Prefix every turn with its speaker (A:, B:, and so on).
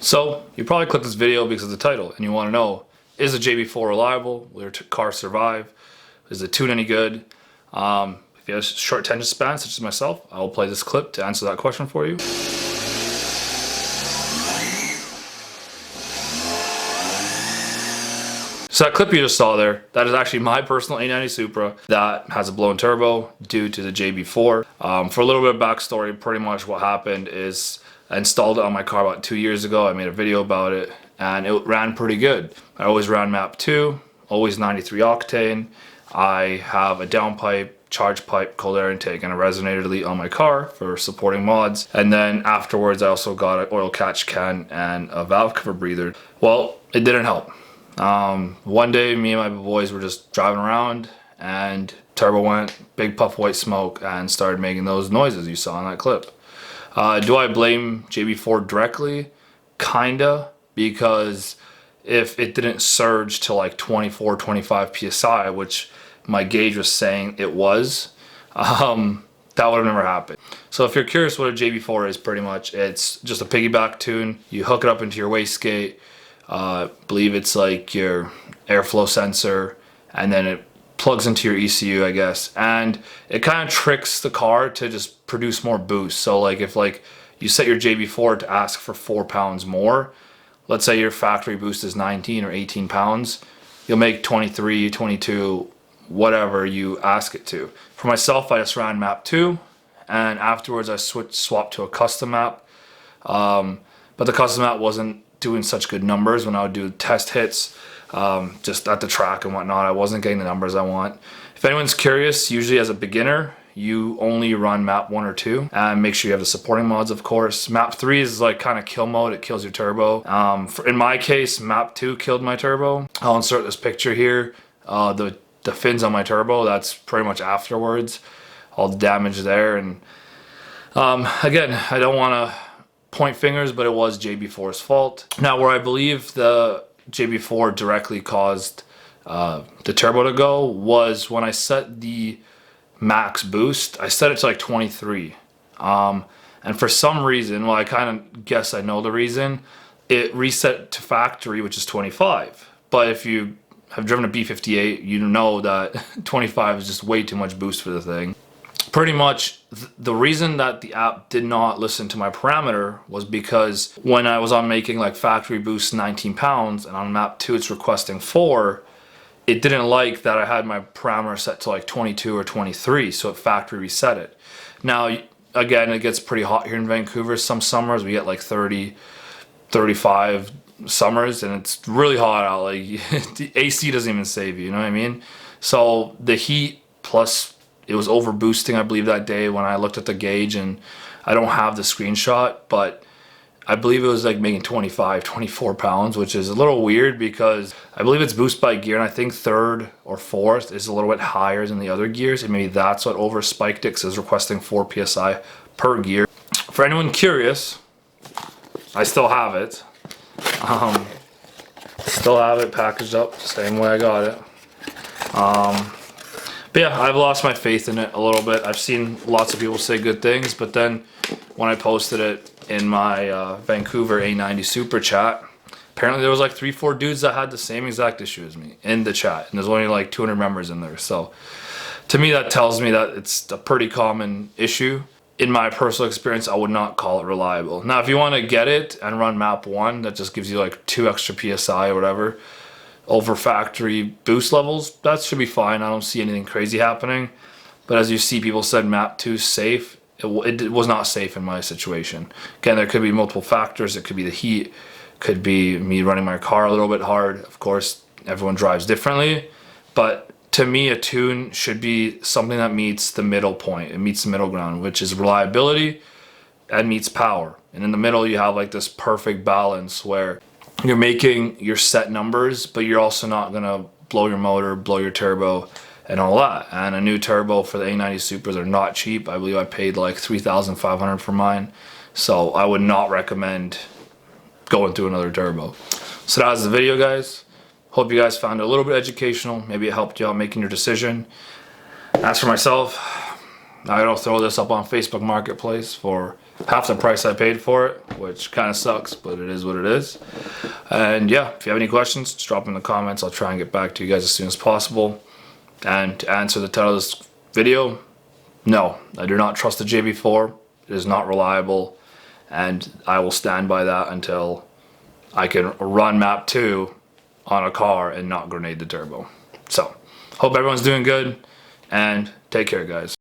A: So you probably clicked this video because of the title and you want to know, is the JB4 reliable? Will your car survive? Is the tune any good? If you have a short attention span such as myself, I will play this clip to answer that question for you. So that clip you just saw there, that is actually my personal A90 Supra that has a blown turbo due to the JB4. For a little bit of backstory, pretty much what happened is I installed it on my car about 2 years ago. I made a video about it and it ran pretty good. I always ran map 2, always 93 octane. I have a downpipe, charge pipe, cold air intake, and a resonator delete on my car for supporting mods. And then afterwards I also got an oil catch can and a valve cover breather. Well, it didn't help. One day me and my boys were just driving around and turbo went, big puff white smoke, and started making those noises you saw in that clip. Do I blame JB4 directly? Kinda, because if it didn't surge to like 24, 25 PSI, which my gauge was saying it was, that would have never happened. So if you're curious what a JB4 is, pretty much, it's just a piggyback tune. You hook it up into your wastegate, believe it's like your airflow sensor, and then it plugs into your ECU, I guess, and it kind of tricks the car to just produce more boost. So like if like you set your JB4 to ask for 4 pounds more, let's say your factory boost is 19 or 18 pounds, you'll make 23, 22, whatever you ask it to. For myself, I just ran map 2, and afterwards I swapped to a custom map, but the custom map wasn't doing such good numbers when I would do test hits. Just at the track and whatnot, I wasn't getting the numbers I want. If anyone's curious, usually as a beginner, you only run map 1 or 2 and make sure you have the supporting mods, of course. Map 3 is like kind of kill mode, it kills your turbo. In my case, map 2 killed my turbo. I'll insert this picture here. The fins on my turbo, that's pretty much afterwards. All the damage there, and again, I don't want to point fingers, but it was JB4's fault. Now, where I believe the JB4 directly caused the turbo to go was when I set the max boost. I set it to like 23, and for some reason, well, I kind of guess I know the reason, it reset to factory, which is 25. But if you have driven a B58, you know that 25 is just way too much boost for the thing. Pretty much the reason that the app did not listen to my parameter was because when I was on making like factory boost 19 pounds and on map 2 it's requesting 4, it didn't like that I had my parameter set to like 22 or 23, so it factory reset it. Now again, it gets pretty hot here in Vancouver. Some summers we get like 30, 35 summers and it's really hot out. Like the AC doesn't even save you know what I mean? So the heat plus it was over boosting, I believe, that day when I looked at the gauge, and I don't have the screenshot, but I believe it was like making 25, 24 pounds, which is a little weird because I believe it's boost by gear, and I think 3rd or 4th is a little bit higher than the other gears, and maybe that's what over spiked it, because it's requesting 4 PSI per gear. For anyone curious, I still have it. Still have it packaged up the same way I got it. But yeah, I've lost my faith in it a little bit. I've seen lots of people say good things, but then when I posted it in my Vancouver A90 Super chat, apparently there was like 3-4 dudes that had the same exact issue as me in the chat, and there's only like 200 members in there. So to me, that tells me that it's a pretty common issue. In my personal experience, I would not call it reliable. Now, if you want to get it and run map 1, that just gives you like 2 extra PSI or whatever, over factory boost levels, that should be fine. I don't see anything crazy happening. But as you see, people said map 2 safe. It was not safe in my situation. Again, there could be multiple factors. It could be the heat, could be me running my car a little bit hard. Of course, everyone drives differently, but to me, a tune should be something that meets the middle point. It meets the middle ground, which is reliability and meets power. And in the middle, you have like this perfect balance where you're making your set numbers, but you're also not gonna blow your motor, blow your turbo, and all that. And a new turbo for the A90 Supras are not cheap. I believe I paid like $3,500 for mine. So I would not recommend going through another turbo. So that was the video, guys. Hope you guys found it a little bit educational. Maybe it helped you out making your decision. As for myself, I'll throw this up on Facebook Marketplace for half the price I paid for it, which kind of sucks, but it is what it is. And yeah, if you have any questions, just drop them in the comments. I'll try and get back to you guys as soon as possible. And to answer the title of this video, no, I do not trust the JB4. It is not reliable, and I will stand by that until I can run map 2 on a car and not grenade the turbo. So, hope everyone's doing good, and take care, guys.